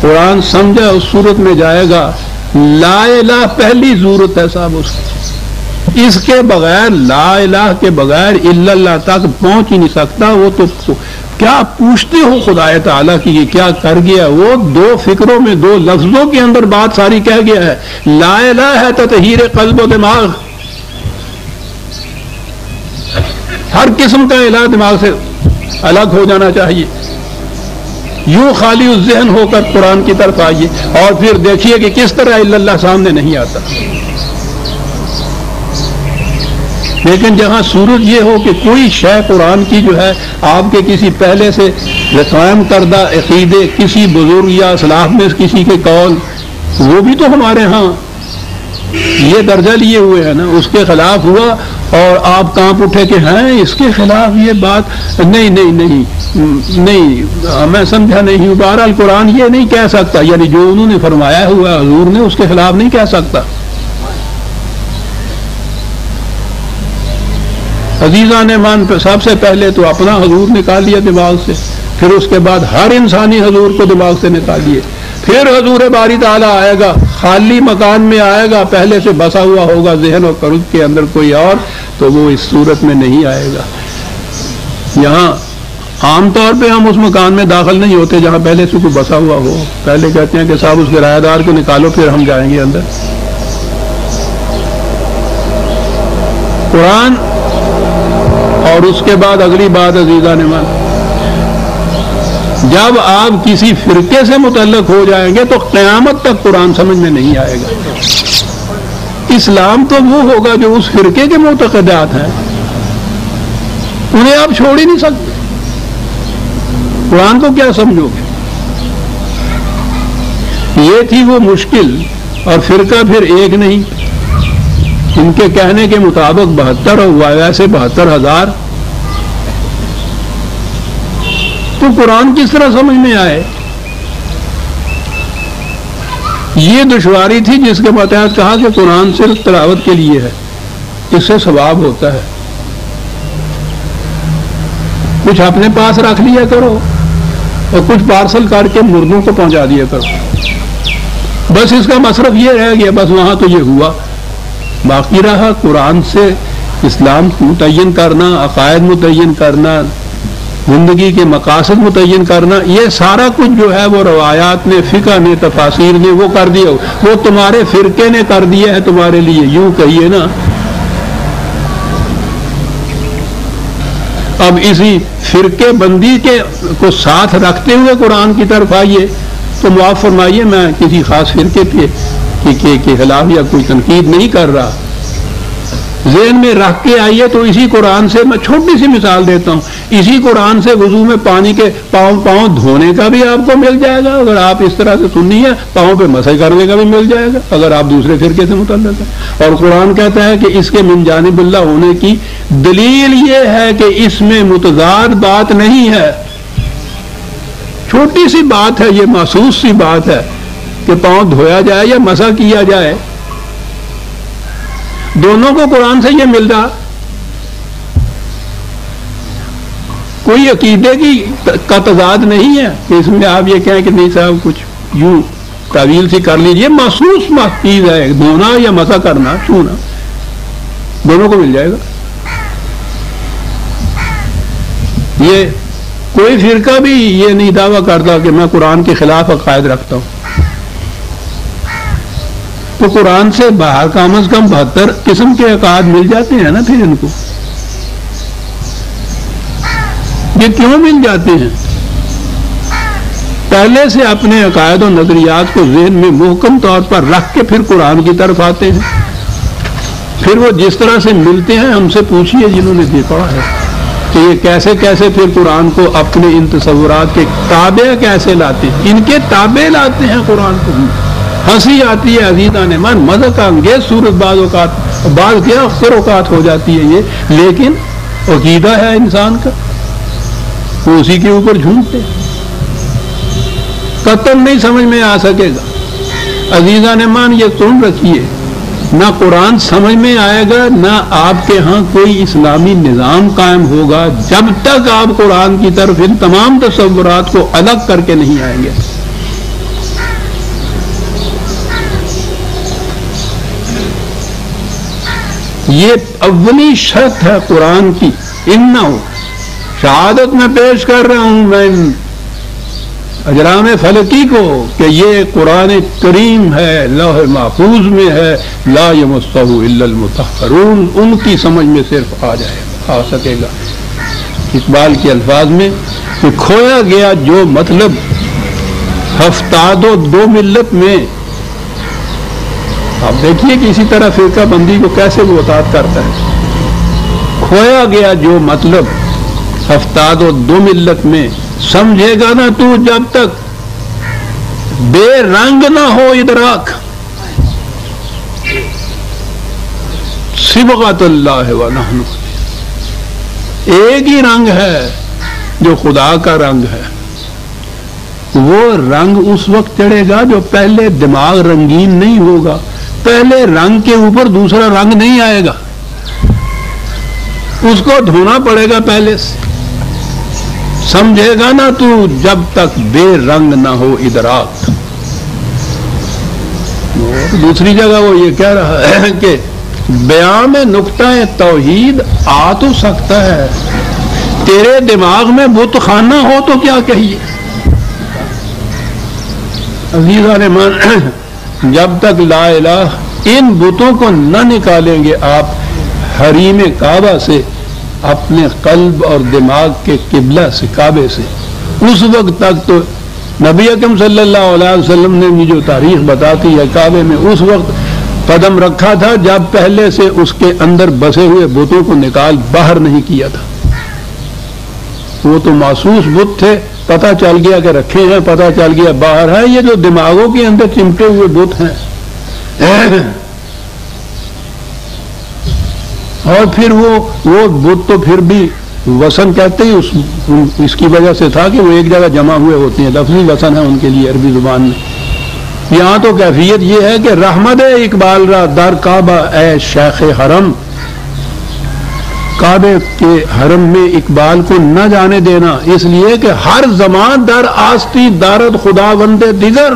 قرآن سمجھا اس صورت میں جائے گا. لا الہ پہلی ضرورت ہے صاحب اس کی. اس کے بغیر لا الہ کے بغیر الا اللہ تک پہنچ ہی نہیں سکتا. وہ تو کیا پوچھتے ہو خدا تعالیٰ کی یہ کیا کر گیا؟ وہ دو فکروں میں دو لفظوں کے اندر بات ساری کہہ گیا ہے. لا الہ ہے تطہیر قلب و دماغ. ہر قسم کا الہ دماغ سے الگ ہو جانا چاہیے. یوں خالی الذہن ہو کر قرآن کی طرف آئیے اور پھر دیکھیے کہ کس طرح الا اللہ سامنے نہیں آتا. لیکن جہاں صورت یہ ہو کہ کوئی شے قرآن کی جو ہے آپ کے کسی پہلے سے قائم کردہ عقیدے، کسی بزرگ یا اسلاف میں کسی کے قول، وہ بھی تو ہمارے ہاں یہ درجہ لیے ہوئے ہیں نا، اس کے خلاف ہوا اور آپ کانپ اٹھے کہ ہیں اس کے خلاف یہ بات نہیں نہیں نہیں نہیں میں سمجھا نہیں ہوں. بہرحال قرآن یہ نہیں کہہ سکتا، یعنی جو انہوں نے فرمایا ہوا حضور نے اس کے خلاف نہیں کہہ سکتا. عزیزان ایمان پہ سب سے پہلے تو اپنا حضور نکال لیا دماغ سے، پھر اس کے بعد ہر انسانی حضور کو دماغ سے نکالیے. پھر حضور باری تعالیٰ آئے گا، خالی مکان میں آئے گا، پہلے سے بسا ہوا ہوگا ذہن و قلب کے اندر کوئی اور، تو وہ اس صورت میں نہیں آئے گا. یہاں عام طور پہ ہم اس مکان میں داخل نہیں ہوتے جہاں پہلے سے کوئی بسا ہوا ہو. پہلے کہتے ہیں کہ صاحب اس کرایہ دار کو نکالو پھر ہم جائیں گے اندر. قرآن اور اس کے بعد اگلی بات عزیزان ایمان، جب آپ کسی فرقے سے متعلق ہو جائیں گے تو قیامت تک قرآن سمجھ میں نہیں آئے گا. اسلام تو وہ ہوگا جو اس فرقے کے معتقدات ہیں، انہیں آپ چھوڑ ہی نہیں سکتے. قرآن کو کیا سمجھو گے؟ یہ تھی وہ مشکل. اور فرقہ پھر ایک نہیں، ان کے کہنے کے مطابق 72 اور ویسے 72,000. تو قرآن کس طرح سمجھ میں آئے؟ یہ دشواری تھی جس کے متحد کہا کہ قرآن صرف تلاوت کے لیے ہے، اس سے ثواب ہوتا ہے. کچھ اپنے پاس رکھ لیا کرو اور کچھ پارسل کر کے مردوں کو پہنچا دیا کرو، بس اس کا مصرف یہ رہ گیا. بس وہاں تو یہ ہوا. باقی رہا قرآن سے اسلام متعین کرنا، عقائد متعین کرنا، زندگی کے مقاصد متعین کرنا، یہ سارا کچھ جو ہے وہ روایات نے، فقہ نے، تفاسیر نے وہ کر دیا. وہ تمہارے فرقے نے کر دیا ہے تمہارے لیے، یوں کہیے نا. اب اسی فرقے بندی کے کو ساتھ رکھتے ہوئے قرآن کی طرف آئیے تو معاف فرمائیے، میں کسی خاص فرقے کے خلاف یا کوئی تنقید نہیں کر رہا. ذہن میں رکھ کے آئیے تو اسی قرآن سے میں چھوٹی سی مثال دیتا ہوں. اسی قرآن سے وضو میں پانی کے پاؤں دھونے کا بھی آپ کو مل جائے گا اگر آپ اس طرح سے سننی ہے، پاؤں پہ مسح کرنے کا بھی مل جائے گا اگر آپ دوسرے فرقے سے متعلق ہیں. اور قرآن کہتا ہے کہ اس کے من جانب اللہ ہونے کی دلیل یہ ہے کہ اس میں متضاد بات نہیں ہے. چھوٹی سی بات ہے، یہ محسوس سی بات ہے کہ پاؤں دھویا جائے یا مسح کیا جائے. دونوں کو قرآن سے یہ مل رہا. کوئی عقیدے کا تضاد نہیں ہے کہ اس میں آپ یہ کہیں کہ نہیں صاحب کچھ یوں تعویل سی کر لیجیے. محسوس چیز ہے، دھونا یا مسح کرنا، چھونا، دونوں کو مل جائے گا. یہ کوئی فرقہ بھی یہ نہیں دعویٰ کرتا کہ میں قرآن کے خلاف عقائد رکھتا ہوں. تو قرآن سے باہر کم از کم 72 قسم کے عقائد مل جاتے ہیں نا. پھر ان کو یہ کیوں مل جاتے ہیں؟ پہلے سے اپنے عقائد و نظریات کو ذہن میں محکم طور پر رکھ کے پھر قرآن کی طرف آتے ہیں. پھر وہ جس طرح سے ملتے ہیں ہم سے پوچھیے جنہوں نے دیکھا ہے کہ یہ کیسے کیسے پھر قرآن کو اپنے ان تصورات کے تابع کیسے لاتے ہیں. ان کے تابع لاتے ہیں قرآن کو. ہنسی آتی ہے عزیزان ایمان، مزہ کا انگیز صورت بعض اوقات، بعض کیا اکثر اوقات ہو جاتی ہے یہ، لیکن عقیدہ ہے انسان کا، وہ اسی کے اوپر جھومتے. قطعاً نہیں سمجھ میں آ سکے گا. عزیزان ایمان یہ سن رکھیے، نہ قرآن سمجھ میں آئے گا، نہ آپ کے ہاں کوئی اسلامی نظام قائم ہوگا جب تک آپ قرآن کی طرف ان تمام تصورات کو الگ کر کے نہیں آئیں گے. یہ اولی شرط ہے قرآن کی، انہو شہادت میں پیش کر رہا ہوں میں اجرام فلکی کو کہ یہ قرآن کریم ہے، لوح محفوظ میں ہے، لا یمسہ الا المطہرون، ان کی سمجھ میں صرف آ سکے گا۔ اقبال کے الفاظ میں کہ کھویا گیا جو مطلب ہفتاد و دو ملت میں، آپ دیکھیے کہ اسی طرح فرقہ بندی کو کیسے وہ اطاعت کرتا ہے۔ کھویا گیا جو مطلب ہفتاد و دو ملت میں، سمجھے گا نا تو جب تک بے رنگ نہ ہو ادراک، صبغۃ اللہ ونحن، ایک ہی رنگ ہے جو خدا کا رنگ ہے۔ وہ رنگ اس وقت چڑھے گا جو پہلے دماغ رنگین نہیں ہوگا، پہلے رنگ کے اوپر دوسرا رنگ نہیں آئے گا، اس کو دھونا پڑے گا پہلے سے۔ سمجھے گا نا تو جب تک بے رنگ نہ ہو ادراک۔ دوسری جگہ وہ یہ کہہ رہا ہے کہ بیان میں نقطہ توحید آ تو سکتا ہے، تیرے دماغ میں بت خانہ ہو تو کیا کہیے۔ عزیزان ایمان، جب تک لا الہ ان بتوں کو نہ نکالیں گے آپ حریم کعبہ سے، اپنے قلب اور دماغ کے قبلہ سے، کعبے سے، اس وقت تک تو نبی اکرم صلی اللہ علیہ وسلم نے جو تاریخ بتاتی ہے کعبے میں اس وقت قدم رکھا تھا جب پہلے سے اس کے اندر بسے ہوئے بتوں کو نکال باہر نہیں کیا تھا۔ وہ تو محسوس بت تھے، پتہ چل گیا کہ رکھے ہیں، پتہ چل گیا باہر ہے، یہ جو دماغوں کے اندر چمٹے ہوئے بت ہیں۔ اور پھر وہ بت تو پھر بھی وسن کہتے ہیں، اس کی وجہ سے تھا کہ وہ ایک جگہ جمع ہوئے ہوتے ہیں، لفظی وسن ہے ان کے لیے عربی زبان میں۔ یہاں تو کیفیت یہ ہے کہ رحمت اقبال را در کعبہ اے شیخ حرم، کعبے کے حرم میں اقبال کو نہ جانے دینا، اس لیے کہ ہر زمان در آستی دارد خدا بندے دیگر۔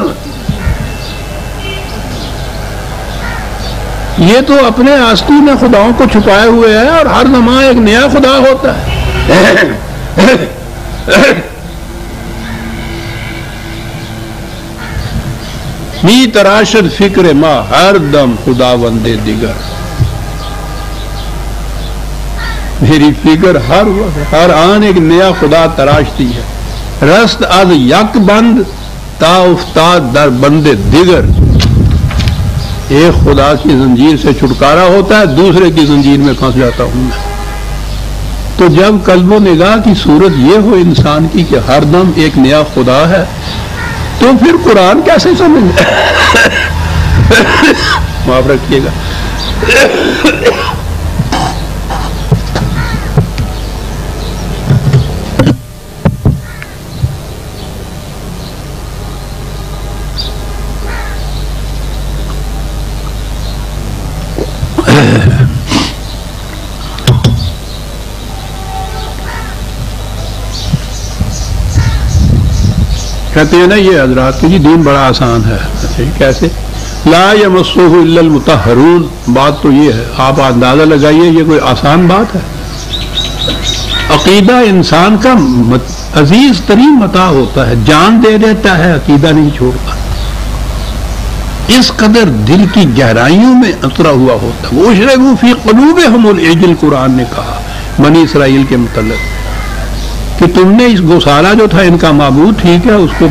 یہ تو اپنے آستی میں خداؤں کو چھپائے ہوئے ہے اور ہر زمان ایک نیا خدا ہوتا ہے۔ می تراشد فکر ما ہر دم خدا بندے دیگر، میری فکر ہر وقت ہر آن ایک نیا خدا تراشتی ہے۔ رست از یک بند تا افتاد در بندے دیگر، ایک خدا کی زنجیر سے چھٹکارا ہوتا ہے، دوسرے کی زنجیر میں پھنس جاتا ہوں میں۔ تو جب قلب و نگاہ کی صورت یہ ہو انسان کی کہ ہر دم ایک نیا خدا ہے، تو پھر قرآن کیسے سمجھ معاف رکھیے گا۔ کہتے ہیں نا یہ حضرات کہ جی دین بڑا آسان ہے، کیسے؟ لا یمسہ الا المطہرون، بات تو یہ ہے، آپ اندازہ لگائیے یہ کوئی آسان بات ہے؟ عقیدہ انسان کا عزیز ترین متاع ہوتا ہے، جان دے دیتا ہے، عقیدہ نہیں چھوڑتا، اس قدر دل کی گہرائیوں میں اترا ہوا ہوتا ہے۔ وَأُشْرِبُوا فِي قُلُوبِهِمُ الْعِجْلَ، قرآن نے کہا بنی اسرائیل کے متعلق کہ تم نے اس گوسالہ جو تھا ان کا معبود، ٹھیک ہے اس کو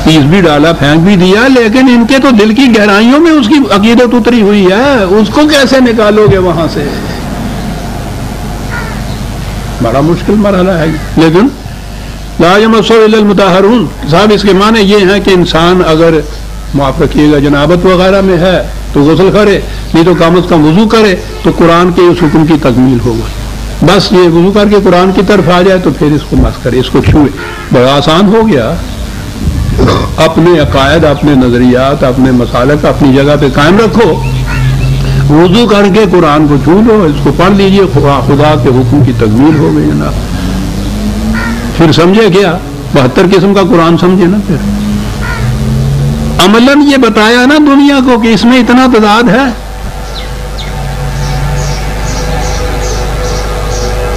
پیس بھی ڈالا، پھینک بھی دیا، لیکن ان کے تو دل کی گہرائیوں میں اس کی عقیدت اتری ہوئی ہے، اس کو کیسے نکالو گے وہاں سے؟ بڑا مشکل مرحلہ ہے۔ لیکن لا یمسہ الا المطہرون صاحب اس کے معنی یہ ہیں کہ انسان اگر معاف رکھیے گا جنابت وغیرہ میں ہے تو غسل کرے، نہیں تو کم از کم وضو کرے، تو قرآن کے اس حکم کی تکمیل ہوگا۔ بس یہ وضو کر کے قرآن کی طرف آ جائے تو پھر اس کو مس کرے، اس کو چھوئے، بڑا آسان ہو گیا۔ اپنے عقائد، اپنے نظریات، اپنے مسالک اپنی جگہ پہ قائم رکھو، وضو کر کے قرآن کو چھو لو، اس کو پڑھ لیجئے، خدا کے حکم کی تکمیل ہو گئی جناب۔ پھر سمجھے کیا 72 قسم کا قرآن سمجھے نا۔ پھر عملاً یہ بتایا نا دنیا کو کہ اس میں اتنا تضاد ہے،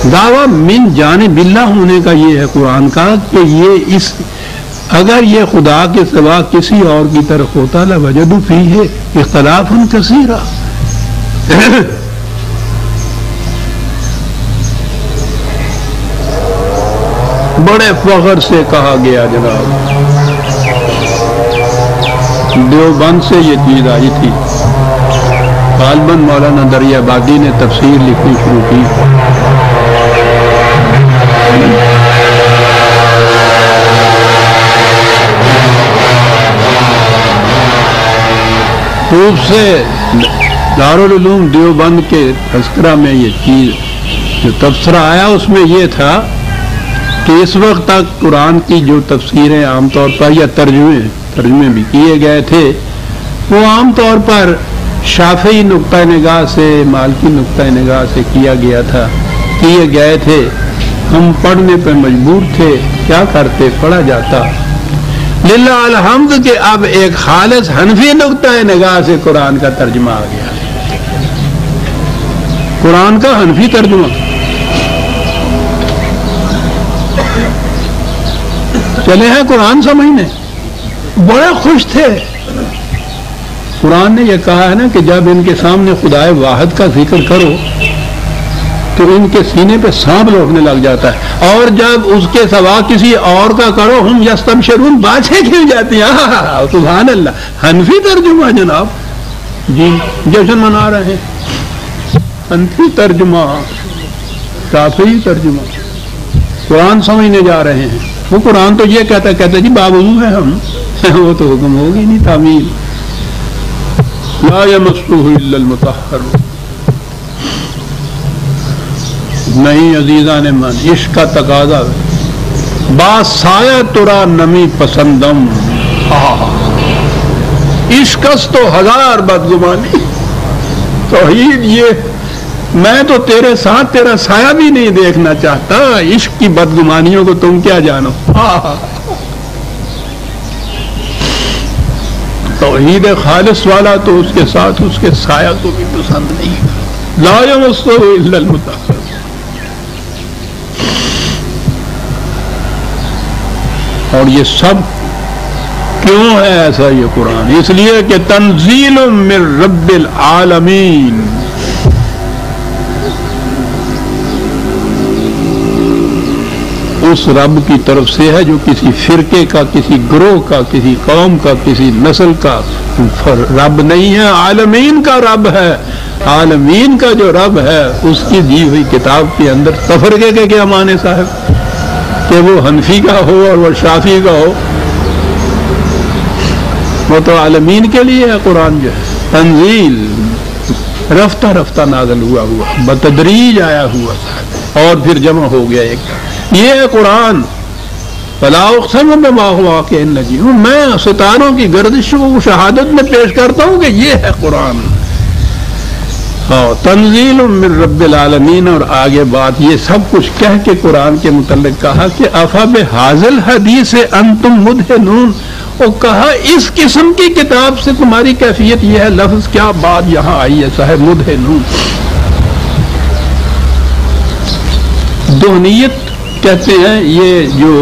دعویٰ من جانب اللہ ہونے کا یہ ہے قرآن کا کہ یہ اگر یہ خدا کے سوا کسی اور کی طرف ہوتا لوجدوا فیہ اختلافا کثیرا، بڑے فخر سے کہا گیا جناب، دیوبند سے یہ چیز آئی تھی، غالباً مولانا دریابادی نے تفسیر لکھنی شروع کی، خوب سے دارالعلوم دیوبند کے تذکرہ میں یہ چیز جو تبصرہ آیا اس میں یہ تھا کہ اس وقت تک قرآن کی جو تفسیریں عام طور پر یا ترجمے بھی کیے گئے تھے وہ عام طور پر شافعی نقطہ نگاہ سے، مالکی نقطہ نگاہ سے کیے گئے تھے، ہم پڑھنے پہ مجبور تھے، کیا کرتے، پڑھا جاتا۔ للہ الحمد کہ اب ایک خالص حنفی نقطہ نگاہ سے قرآن کا ترجمہ آ گیا ہے، قرآن کا حنفی ترجمہ۔ چلے ہیں قرآن سمجھنے، بڑے خوش تھے۔ قرآن نے یہ کہا ہے نا کہ جب ان کے سامنے خدائے واحد کا ذکر کرو تو ان کے سینے پہ سانپ لوٹنے لگ جاتا ہے، اور جب اس کے سوا کسی اور کا کرو ہم یستبشرون، باتیں کھل جاتی ہیں۔ سبحان اللہ، حنفی ترجمہ جناب، جی جشن منا رہے ہیں، حنفی ترجمہ، شافعی ترجمہ، قرآن سمجھنے جا رہے ہیں۔ وہ قرآن تو یہ کہتا جی باوضو ہے ہم، وہ تو حکم ہوگی نہیں، تعمیل لا یمسہ الا المطہرون۔ نہیں عزیزان من، عشق کا تقاضا، با سایہ ترا نمی پسندم، عشقس تو ہزار بدگمانی، توحید یہ میں تو تیرے ساتھ تیرا سایہ بھی نہیں دیکھنا چاہتا، عشق کی بدگمانیوں کو تم کیا جانو۔ توحید خالص والا تو اس کے ساتھ اس کے سایہ کو بھی پسند نہیں، لا یمسہ الا المطہرون۔ اور یہ سب کیوں ہے ایسا یہ قرآن؟ اس لیے کہ تنزیل من رب العالمین، اس رب کی طرف سے ہے جو کسی فرقے کا، کسی گروہ کا، کسی قوم کا، کسی نسل کا رب نہیں ہے، عالمین کا رب ہے۔ عالمین کا جو رب ہے اس کی دی ہوئی کتاب کے اندر تفرقے کے کیا معنی صاحب، کہ وہ حنفی کا ہو اور وہ شافعی کا ہو، وہ تو عالمین کے لیے ہے۔ قرآن جو ہے تنزیل رفتہ رفتہ نازل ہوا بتدریج آیا ہوا اور پھر جمع ہو گیا ایک، یہ ہے قرآن۔ فلا اقسم بما هو واقع النجم، میں ستاروں کی گردش کو شہادت میں پیش کرتا ہوں کہ یہ ہے قرآن۔ تنزیل من رب العالمین، اور آگے بات یہ سب کچھ کہہ کے قرآن کے متعلق کہا کہ افا بہذا الحدیث انتم مدہنون، اور کہا اس قسم کی کتاب سے تمہاری کیفیت یہ ہے۔ لفظ کیا بات یہاں آئی ہے صاحب، مدہنون، دہنیت کہتے ہیں یہ جو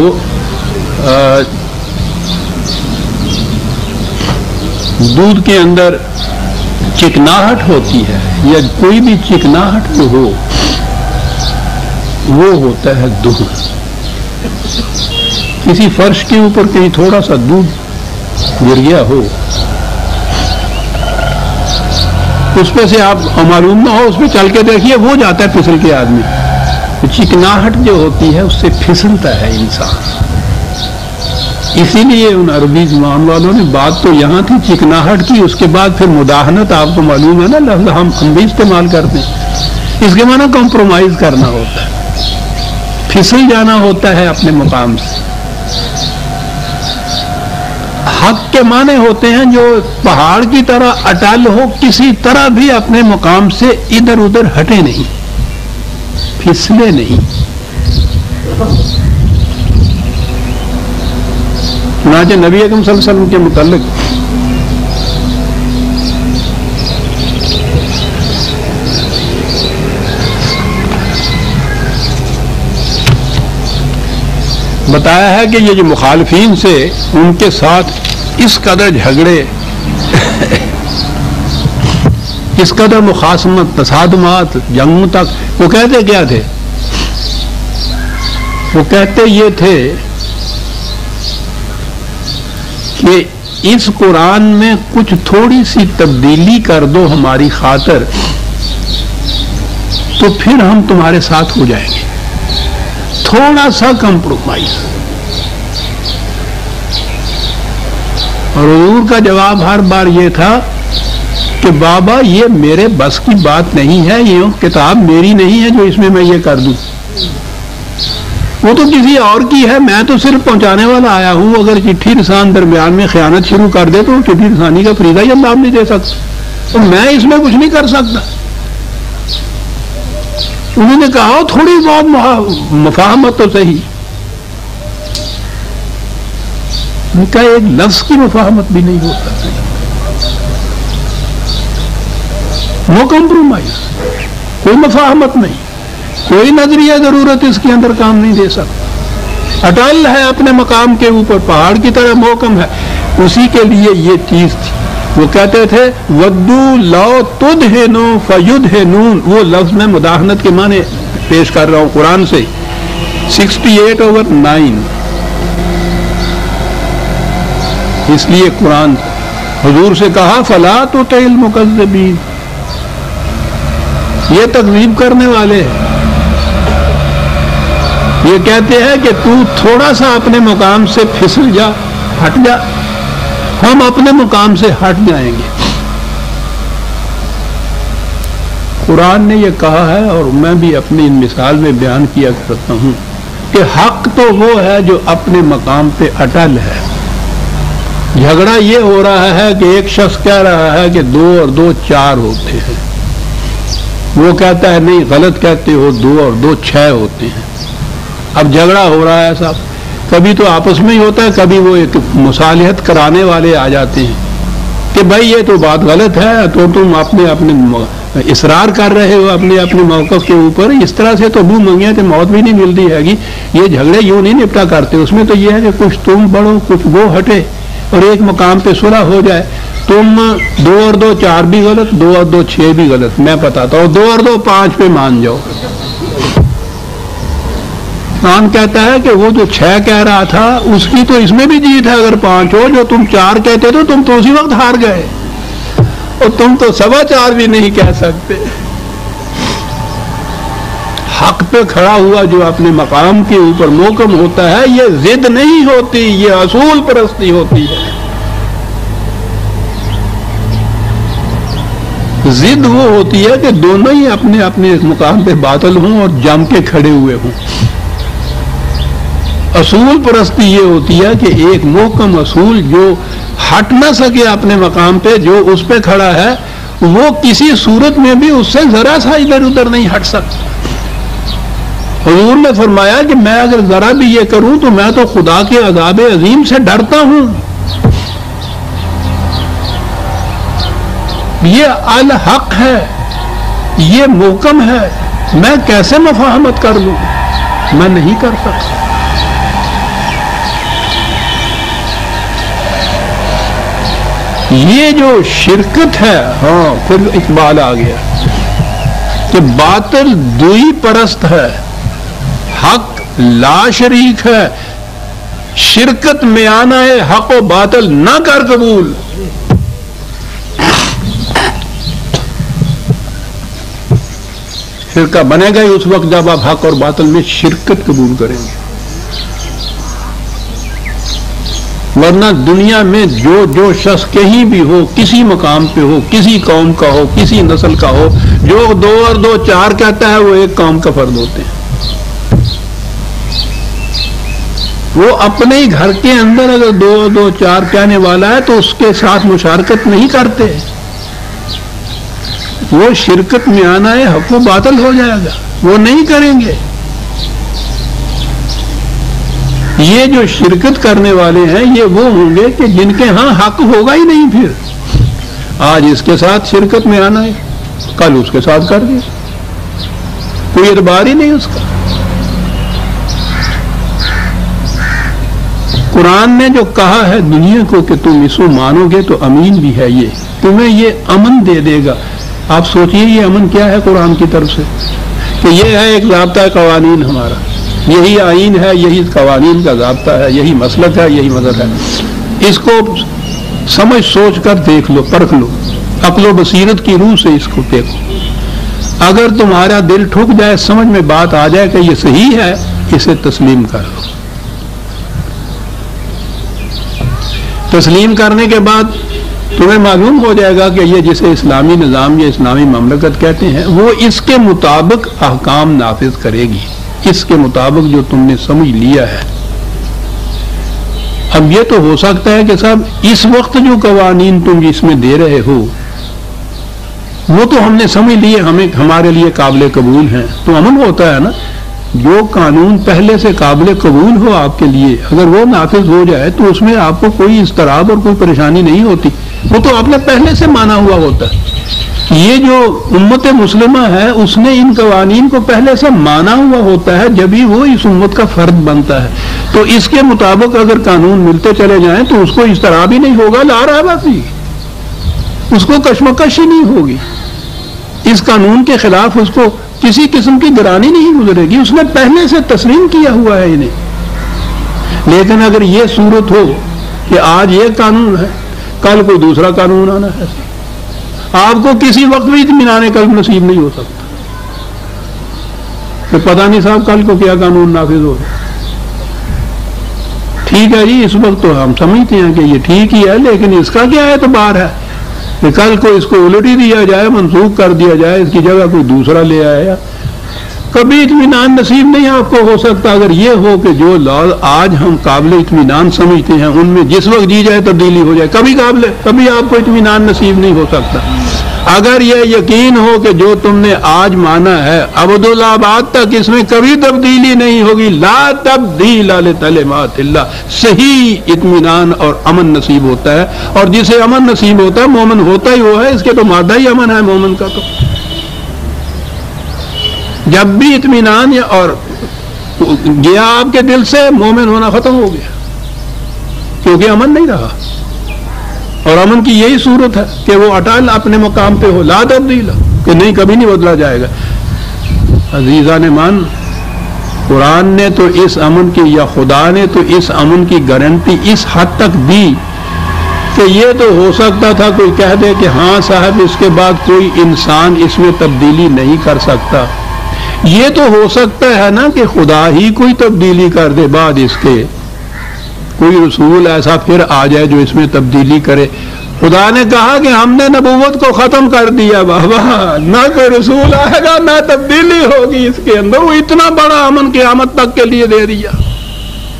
دودھ کے اندر چکناہٹ ہوتی ہے، یا کوئی بھی چکناہٹ جو ہو وہ ہوتا ہے دہن۔ کسی فرش کے اوپر کہیں تھوڑا سا دودھ گر گیا ہو، اس پہ سے آپ معلوم نہ ہو، اس پہ چل کے دیکھیے وہ جاتا ہے پھسل کے آدمی، چکناہٹ جو ہوتی ہے اس سے پھسلتا ہے انسان۔ اسی لیے ان عربی زبان والوں نے بات تو یہاں تھی چکناہٹ کی، اس کے بعد پھر مداہنت، آپ کو معلوم ہے نا لفظ ہم بھی استعمال کرتے ہیں، اس کے معنی کمپرومائز کرنا ہوتا ہے، پھسل جانا ہوتا ہے اپنے مقام سے۔ حق کے معنی ہوتے ہیں جو پہاڑ کی طرح اٹل ہو، کسی طرح بھی اپنے مقام سے ادھر ادھر ہٹے نہیں، پھسلے نہیں۔ چنانچہ نبی اکرم صلی اللہ علیہ وسلم کے متعلق بتایا ہے کہ یہ جو مخالفین سے ان کے ساتھ اس قدر جھگڑے اس قدر مخاصمت، تصادمات، جنگوں تک، وہ کہتے کیا تھے؟ وہ کہتے یہ تھے کہ اس قرآن میں کچھ تھوڑی سی تبدیلی کر دو ہماری خاطر تو پھر ہم تمہارے ساتھ ہو جائیں گے، تھوڑا سا کمپرومائز۔ اور حضور کا جواب ہر بار یہ تھا کہ بابا یہ میرے بس کی بات نہیں ہے، یہ کتاب میری نہیں ہے جو اس میں یہ کر دوں، وہ تو کسی اور کی ہے، میں تو صرف پہنچانے والا آیا ہوں۔ اگر چٹھی رسان درمیان میں خیانت شروع کر دے تو چٹھی رسانی کا فریضہ ہی اللہ نہیں دے سکتا، تو میں اس میں کچھ نہیں کر سکتا۔ انہوں نے کہا تھوڑی بہت مفاہمت تو صحیح، ان کا ایک لفظ کی مفاہمت بھی نہیں ہوتا، نو کمپرومائز، کوئی مفاہمت نہیں، کوئی نظریہ ضرورت اس کے اندر کام نہیں دے سکتا، اٹل ہے اپنے مقام کے اوپر، پہاڑ کی طرح محکم ہے۔ اسی کے لیے یہ چیز تھی، وہ کہتے تھے ودو لو تدہنو فیدہنون، وہ لفظ میں مداہنت کے معنی پیش کر رہا ہوں قرآن سے، 68/9۔ اس لیے قرآن حضور سے کہا فلا تطع المکذبین، یہ تکذیب کرنے والے ہیں، یہ کہتے ہیں کہ تو تھوڑا سا اپنے مقام سے پھسل جا، ہٹ جا، ہم اپنے مقام سے ہٹ جائیں گے۔ قرآن نے یہ کہا ہے، اور میں بھی اپنی ان مثال میں بیان کیا کرتا ہوں کہ حق تو وہ ہے جو اپنے مقام پہ اٹل ہے۔ جھگڑا یہ ہو رہا ہے کہ ایک شخص کہہ رہا ہے کہ 2 اور 2 4 ہوتے ہیں، وہ کہتا ہے نہیں غلط کہتے ہو، 2 اور 2 6 ہوتے ہیں۔ اب جھگڑا ہو رہا ہے صاحب، کبھی تو آپس میں ہی ہوتا ہے، کبھی وہ ایک مصالحت کرانے والے آ جاتے ہیں کہ بھائی یہ تو بات غلط ہے، تو تم اپنے اصرار کر رہے ہو اپنے موقف کے اوپر، اس طرح سے تو منہ منگیاں تو موت بھی نہیں ملتی ہے گی، یہ جھگڑے یوں نہیں نپٹا کرتے، اس میں تو یہ ہے کہ کچھ تم بڑھو کچھ وہ ہٹے اور ایک مقام پہ صلح ہو جائے۔ تم 2 اور 2 4 بھی غلط، 2 اور 2 6 بھی غلط، میں بتاتا ہوں 2 اور 2 5 پہ مان جاؤ۔ قرآن کہتا ہے کہ وہ جو 6 کہہ رہا تھا اس کی تو اس میں بھی جیت ہے، اگر 5 ہو، جو تم 4 کہتے تو تم تو اسی وقت ہار گئے، اور تم تو 4.25 بھی نہیں کہہ سکتے۔ حق پہ کھڑا ہوا جو اپنے مقام کے اوپر محکم ہوتا ہے، یہ ضد نہیں ہوتی، یہ اصول پرستی ہوتی ہے۔ ضد وہ ہوتی ہے کہ دونوں ہی اپنے اپنے مقام پہ باطل ہوں اور جم کے کھڑے ہوئے ہوں۔ اصول پرستی یہ ہوتی ہے کہ ایک محکم اصول جو ہٹ نہ سکے اپنے مقام پہ، جو اس پہ کھڑا ہے، وہ کسی صورت میں بھی اس سے ذرا سا ادھر ادھر نہیں ہٹ سکتا۔ حضور نے فرمایا کہ میں اگر ذرا بھی یہ کروں تو میں تو خدا کے عذاب عظیم سے ڈرتا ہوں۔ یہ الحق ہے، یہ محکم ہے، میں کیسے مفاہمت کر لوں؟ میں نہیں کر سکتا۔ یہ جو شرکت ہے، ہاں پھر اقبال آ گیا کہ باطل دوئی پرست ہے، حق لا شریک ہے، شرکت میں آنا ہے، حق و باطل نہ کر قبول۔ فرقہ بنے گا ہی اس وقت جب آپ حق اور باطل میں شرکت قبول کریں گے، ورنہ دنیا میں جو شخص کہیں بھی ہو، کسی مقام پہ ہو، کسی قوم کا ہو، کسی نسل کا ہو، جو 2 اور 2 4 کہتا ہے وہ ایک قوم کا فرد ہوتے ہیں۔ وہ اپنے ہی گھر کے اندر اگر 2 اور 2 4 کہنے والا ہے تو اس کے ساتھ مشارکت نہیں کرتے، وہ شرکت میں آنا ہے، حق و باطل ہو جائے گا، وہ نہیں کریں گے۔ یہ جو شرکت کرنے والے ہیں یہ وہ ہوں گے کہ جن کے ہاں حق ہوگا ہی نہیں، پھر آج اس کے ساتھ شرکت میں آنا ہے، کل اس کے ساتھ کر دیا، کوئی اعتبار ہی نہیں اس کا۔ قرآن نے جو کہا ہے دنیا کو کہ تم اس کو مانو گے تو امین بھی ہے، یہ تمہیں یہ امن دے دے گا. آپ سوچئے یہ امن کیا ہے قرآن کی طرف سے، کہ یہ ہے ایک ضابطہ قوانین ہمارا، یہی آئین ہے، یہی قوانین کا ضابطہ ہے، یہی مسلک ہے، یہی مذہب ہے. اس کو سمجھ سوچ کر دیکھ لو، پرکھ لو، عقل و بصیرت کی روح سے اس کو دیکھو. اگر تمہارا دل ٹھک جائے، سمجھ میں بات آ جائے کہ یہ صحیح ہے، اسے تسلیم کر لو. تسلیم کرنے کے بعد تمہیں معلوم ہو جائے گا کہ یہ جسے اسلامی نظام یا اسلامی مملکت کہتے ہیں وہ اس کے مطابق احکام نافذ کرے گی، اس کے مطابق جو تم نے سمجھ لیا ہے. اب یہ تو ہو سکتا ہے کہ صاحب اس وقت جو قوانین تم اس میں دے رہے ہو وہ تو ہم نے سمجھ لیے، ہمارے لیے قابل قبول ہیں، تو امن ہوتا ہے نا. جو قانون پہلے سے قابل قبول ہو آپ کے لیے، اگر وہ نافذ ہو جائے تو اس میں آپ کو کوئی اضطراب اور کوئی پریشانی نہیں ہوتی، وہ تو آپ نے پہلے سے مانا ہوا ہوتا ہے. یہ جو امت مسلمہ ہے اس نے ان قوانین کو پہلے سے مانا ہوا ہوتا ہے، جبھی وہ اس امت کا فرد بنتا ہے. تو اس کے مطابق اگر قانون ملتے چلے جائیں تو اس کو اضطراب ہی نہیں ہوگا، لا رہا باقی اس کو کشمکش ہی نہیں ہوگی، اس قانون کے خلاف اس کو کسی قسم کی گرانی نہیں گزرے گی، اس نے پہلے سے تسلیم کیا ہوا ہے انہیں. لیکن اگر یہ صورت ہو کہ آج یہ قانون ہے کل کوئی دوسرا قانون آنا ہے، آپ کو کسی وقت بھی اطمینان قلب نصیب نہیں ہو سکتا کہ پتہ نہیں صاحب کل کو کیا قانون نافذ ہو. ٹھیک ہے جی، اس وقت تو ہم سمجھتے ہیں کہ یہ ٹھیک ہی ہے، لیکن اس کا کیا اعتبار ہے کہ کل کو اس کو الٹ ہی دیا جائے، منسوخ کر دیا جائے، اس کی جگہ کوئی دوسرا لے آیا. کبھی اطمینان نصیب نہیں آپ کو ہو سکتا. اگر یہ ہو کہ جو لاز آج ہم قابل اطمینان سمجھتے ہیں ان میں جس وقت دی جائے تبدیلی ہو جائے، کبھی آپ کو اطمینان نصیب نہیں ہو سکتا. اگر یہ یقین ہو کہ جو تم نے آج مانا ہے ابدالآباد تک اس میں کبھی تبدیلی نہیں ہوگی، لا تبدیل لکلمات اللہ، صحیح اطمینان اور امن نصیب ہوتا ہے. اور جسے امن نصیب ہوتا ہے مومن ہوتا ہی وہ ہے، اس کے تو مادہ ہی امن ہے مومن کا. تو جب بھی اطمینان اور گیا آپ کے دل سے، مومن ہونا ختم ہو گیا، کیونکہ امن نہیں رہا. اور امن کی یہی صورت ہے کہ وہ اٹل اپنے مقام پہ ہو، لا تبدیل، کہ نہیں کبھی نہیں بدلا جائے گا. عزیزان مان، قرآن نے تو اس امن کی یا خدا نے تو اس امن کی گارنٹی اس حد تک دی کہ یہ تو ہو سکتا تھا کوئی کہہ دے کہ ہاں صاحب اس کے بعد کوئی انسان اس میں تبدیلی نہیں کر سکتا. یہ تو ہو سکتا ہے نا کہ خدا ہی کوئی تبدیلی کر دے، بعد اس کے کوئی رسول ایسا پھر آ جائے جو اس میں تبدیلی کرے. خدا نے کہا کہ ہم نے نبوت کو ختم کر دیا، بابا نہ کوئی رسول آئے گا نہ تبدیلی ہوگی اس کے اندر. وہ اتنا بڑا امن قیامت تک کے لیے دے دیا.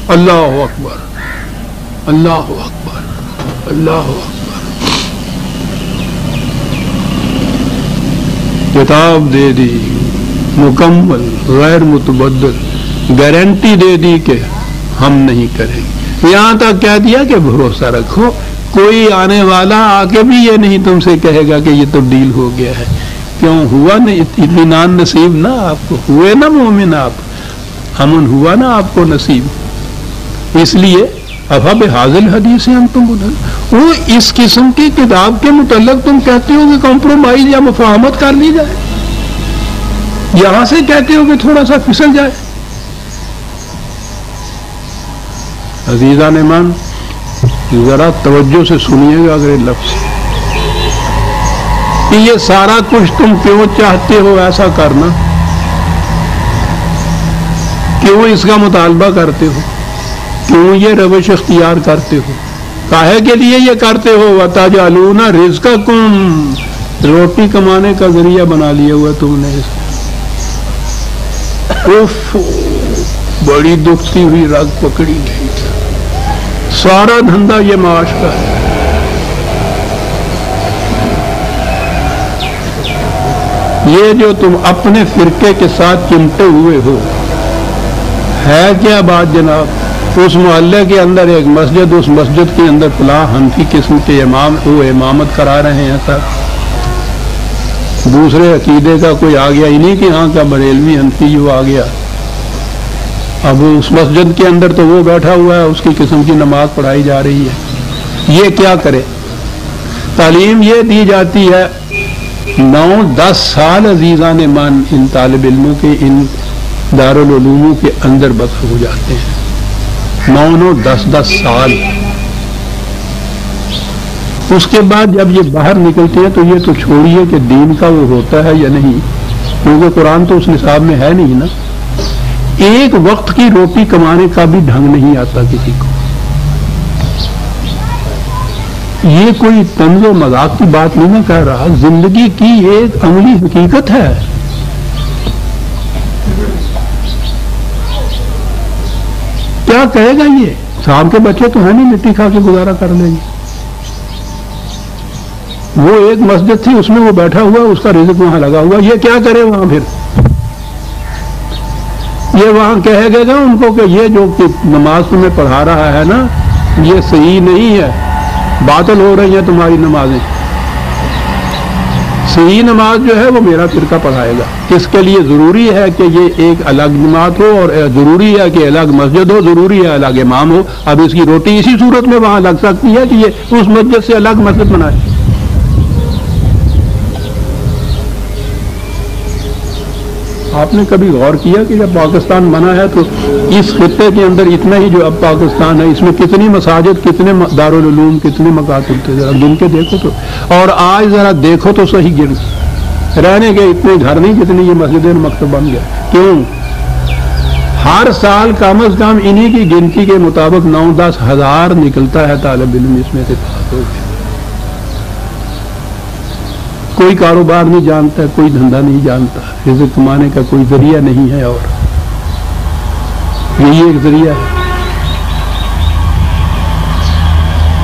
اللہ اکبر، اللہ اکبر، اللہ اکبر. کتاب دے دی مکمل غیر متبدل، گارنٹی دے دی کہ ہم نہیں کریں گے. یہاں تک کہہ دیا کہ بھروسہ رکھو، کوئی آنے والا آ کے بھی یہ نہیں تم سے کہے گا کہ یہ تبدیل ہو گیا ہے. کیوں ہوا نہیں اطمینان نصیب؟ نہ آپ کو ہوئے نا مومن، آپ امن ہوا نا آپ کو نصیب. اس لیے افا بحاظل حدیث سے ہم تم وہ اس قسم کی کتاب کے متعلق تم کہتے ہو کہ کمپرومائز یا مفاہمت کر لی جائے، یہاں سے کہتے ہو کہ تھوڑا سا پھسل جائے. عزیزان ایمان ذرا توجہ سے سنیے گا اگر لفظ کہ یہ سارا کچھ تم کیوں چاہتے ہو ایسا کرنا، کیوں اس کا مطالبہ کرتے ہو، کیوں یہ روش اختیار کرتے ہو، کاہے کے لیے یہ کرتے ہو؟ وَتَجْعَلُونَ رِزْقَكُمْ، روٹی کمانے کا ذریعہ بنا لیا ہوا تم نے. اف بڑی دکھتی ہوئی رگ پکڑی گئی، سارا دھندا یہ معاش کا ہے. یہ جو تم اپنے فرقے کے ساتھ چمٹے ہوئے ہو ہے کیا بات جناب؟ اس محلے کے اندر ایک مسجد، اس مسجد کے اندر فلاں حنفی قسم کے امام وہ امامت کرا رہے ہیں سر. دوسرے عقیدے کا کوئی آ گیا، انہیں کہ ہاں کا بریلوی حنفی جو آ گیا، اب اس مسجد کے اندر تو وہ بیٹھا ہوا ہے، اس کی قسم کی نماز پڑھائی جا رہی ہے، یہ کیا کرے؟ تعلیم یہ دی جاتی ہے 9-10 سال عزیزان مان ان طالب علموں کے ان دارالعلوموں کے اندر بسر ہو جاتے ہیں، 9-10 سال۔ اس کے بعد جب یہ باہر نکلتے ہیں تو یہ تو چھوڑیے کہ دین کا وہ ہوتا ہے یا نہیں، کیونکہ قرآن تو اس نصاب میں ہے نہیں نا۔ ایک وقت کی روٹی کمانے کا بھی ڈھنگ نہیں آتا کسی کو۔ یہ کوئی طنز و مذاق کی بات نہیں میں کہہ رہا، زندگی کی ایک عملی حقیقت ہے۔ کیا کہے گا یہ؟ صاحب کے بچے تو ہیں نہیں، مٹی کھا کے گزارا کر لیں گے۔ وہ ایک مسجد تھی، اس میں وہ بیٹھا ہوا، اس کا رزق وہاں لگا ہوا، یہ کیا کرے وہاں؟ پھر یہ وہاں کہے گا ان کو کہ یہ جو نماز تمہیں پڑھا رہا ہے نا، یہ صحیح نہیں ہے، باطل ہو رہی ہیں تمہاری نمازیں، صحیح نماز جو ہے وہ میرا فرقہ پڑھائے گا۔ اس کے لیے ضروری ہے کہ یہ ایک الگ جماعت ہو، اور ضروری ہے کہ الگ مسجد ہو، ضروری ہے الگ امام ہو۔ اب اس کی روٹی اسی صورت میں وہاں لگ سکتی ہے کہ یہ اس مسجد سے الگ مسجد بنائے۔ آپ نے کبھی غور کیا کہ جب پاکستان بنا ہے تو اس خطے کے اندر اتنا ہی جو اب پاکستان ہے، اس میں کتنی مساجد، کتنے دارالعلوم، کتنے مکاتب تھے؟ ذرا گن کے دیکھو تو، اور آج ذرا دیکھو تو صحیح، گن رہنے کے اتنے گھر نہیں جتنے یہ مسجدیں مکتب بن گئے۔ کیوں؟ ہر سال کم از کم انہی کی گنتی کے مطابق 9-10 ہزار نکلتا ہے طالب علم اس میں سے پاس ہو گئے۔ کوئی کاروبار نہیں جانتا، کوئی دھندا نہیں جانتا، رزق کمانے کا کوئی ذریعہ نہیں ہے، اور یہی ایک ذریعہ ہے۔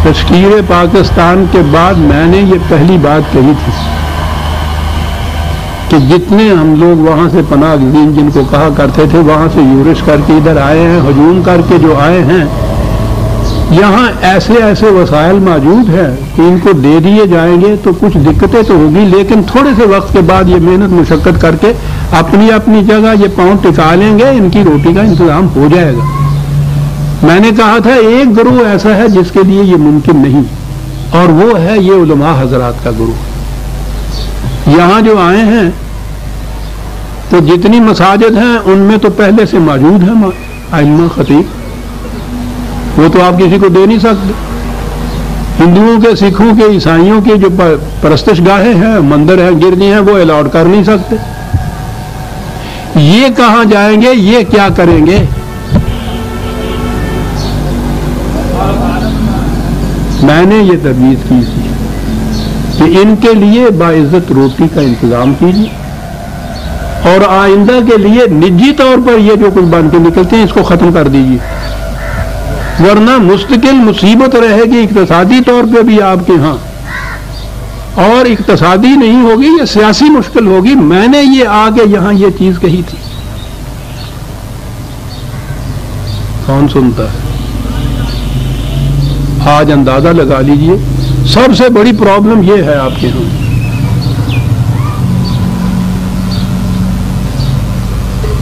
تشکیل پاکستان کے بعد میں نے یہ پہلی بات کہی تھی کہ جتنے ہم لوگ وہاں سے پناہ گزین جن کو کہا کرتے تھے، وہاں سے یورش کر کے ادھر آئے ہیں، ہجوم کر کے جو آئے ہیں، یہاں ایسے ایسے وسائل موجود ہیں کہ ان کو دے دیے جائیں گے تو کچھ دقتیں تو ہوگی، لیکن تھوڑے سے وقت کے بعد یہ محنت مشقت کر کے اپنی اپنی جگہ یہ پاؤں ٹکا لیں گے، ان کی روٹی کا انتظام ہو جائے گا۔ میں نے کہا تھا ایک گروہ ایسا ہے جس کے لیے یہ ممکن نہیں، اور وہ ہے یہ علماء حضرات کا گروہ۔ یہاں جو آئے ہیں تو جتنی مساجد ہیں ان میں تو پہلے سے موجود ہیں ائمہ خطیب، وہ تو آپ کسی کو دے نہیں سکتے۔ ہندوؤں کے، سکھوں کے، عیسائیوں کے جو پرستش گاہیں ہیں، مندر ہیں، گرجے ہیں، وہ الاٹ کر نہیں سکتے۔ یہ کہاں جائیں گے؟ یہ کیا کریں گے؟ میں نے یہ تجویز کی تھی کہ ان کے لیے باعزت روٹی کا انتظام کیجیے، اور آئندہ کے لیے نجی طور پر یہ جو کچھ بن کے نکلتے ہیں اس کو ختم کر دیجیے، ورنہ مستقل مصیبت رہے گی اقتصادی طور پہ بھی آپ کے ہاں، اور اقتصادی نہیں ہوگی، یہ سیاسی مشکل ہوگی۔ میں نے یہ آگے یہاں یہ چیز کہی تھی، کون سنتا ہے؟ آج اندازہ لگا لیجئے، سب سے بڑی پرابلم یہ ہے آپ کے ہاں۔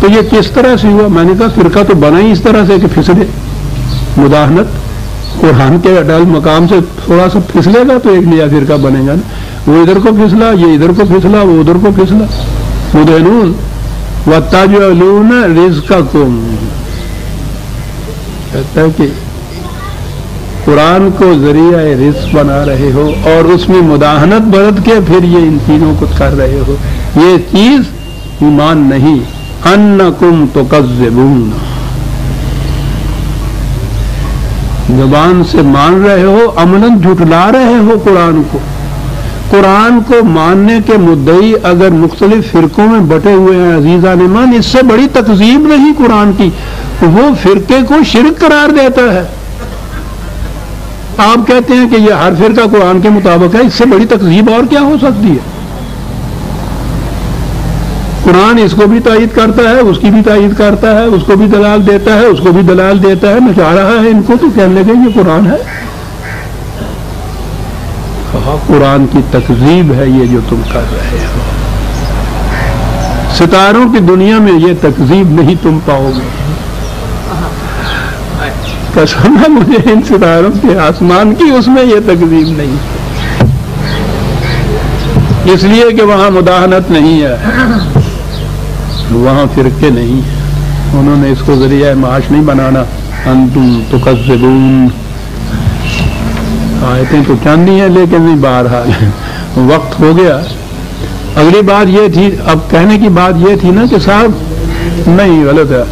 تو یہ کس طرح سے ہوا؟ میں نے کہا فرقہ تو بنا ہی اس طرح سے کہ پھسلے، مداہنت، قرآن کے اڈل مقام سے تھوڑا سا پھسلے گا تو ایک نیا فرقہ بنے گا نا۔ وہ ادھر کو پھسلا، یہ ادھر کو پھسلا، وہ ادھر کو پھسلا۔ مدہنون وَتَجْعَلُونَ رِزْقَكُمْ، کہتا ہے کہ قرآن کو ذریعہ رزق بنا رہے ہو اور اس میں مداہنت برت کے پھر یہ ان چیزوں کو کر رہے ہو، یہ چیز ایمان نہیں۔ أَنَّكُمْ تُكَذِّبُونَ، زبان سے مان رہے ہو، عملاً جھٹلا رہے ہو قرآن کو۔ قرآن کو ماننے کے مدعی اگر مختلف فرقوں میں بٹے ہوئے ہیں عزیزان ایمان، اس سے بڑی تکذیب نہیں قرآن کی، وہ فرقے کو شرک قرار دیتا ہے۔ آپ کہتے ہیں کہ یہ ہر فرقہ قرآن کے مطابق ہے، اس سے بڑی تکذیب اور کیا ہو سکتی ہے؟ قرآن اس کو بھی تائید کرتا ہے، اس کی بھی تائید کرتا ہے، اس کو بھی دلال دیتا ہے، اس کو بھی دلال دیتا ہے، نچا رہا ہے ان کو، تو کہنے لگے یہ قرآن ہے۔ کہا قرآن کی تکذیب ہے یہ جو تم کر رہے ہو، ستاروں کی دنیا میں یہ تکذیب نہیں تم پاؤ گے۔ قسم ہے مجھے ان ستاروں کے آسمان کی، اس میں یہ تکذیب نہیں، اس لیے کہ وہاں مداہنت نہیں ہے، وہاں فرقے نہیں ہیں، انہوں نے اس کو ذریعہ معاش نہیں بنانا۔ انتم تکذبون، آیتیں تو چاندی ہیں لیکن نہیں، بہرحال وقت ہو گیا۔ اگلی بات یہ تھی، اب کہنے کی بات یہ تھی نا کہ صاحب نہیں، غلط ہے،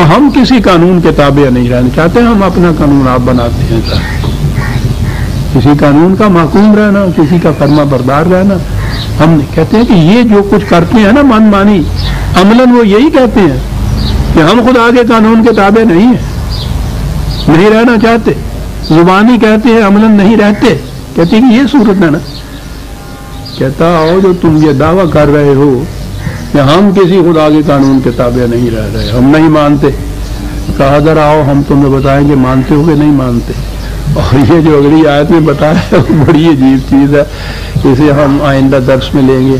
ہم کسی قانون کے تابع نہیں رہنا چاہتے، ہم اپنا قانون آپ بناتے ہیں صاحب، کسی قانون کا محکوم رہنا، کسی کا فرما بردار رہنا ہم نہیں کہتے ہیں کہ یہ جو کچھ کرتے ہیں نا من مانی، عملاً وہ یہی کہتے ہیں کہ ہم خدا کے قانون کے تابع نہیں ہیں، نہیں رہنا چاہتے، زبانی کہتے ہیں عملاً نہیں رہتے، کہتے ہیں کہ یہ صورت ہے نا۔ کہتا ہو جو تم یہ دعویٰ کر رہے ہو کہ ہم کسی خدا کے قانون کے تابع نہیں رہ رہے، ہم نہیں مانتے، کہا ذرا آؤ ہم تمہیں بتائیں گے مانتے ہو کہ نہیں مانتے۔ اور یہ جو اگلی آیت میں بتایا ہے وہ بڑی عجیب چیز ہے، اسے ہم آئندہ درس میں لیں گے۔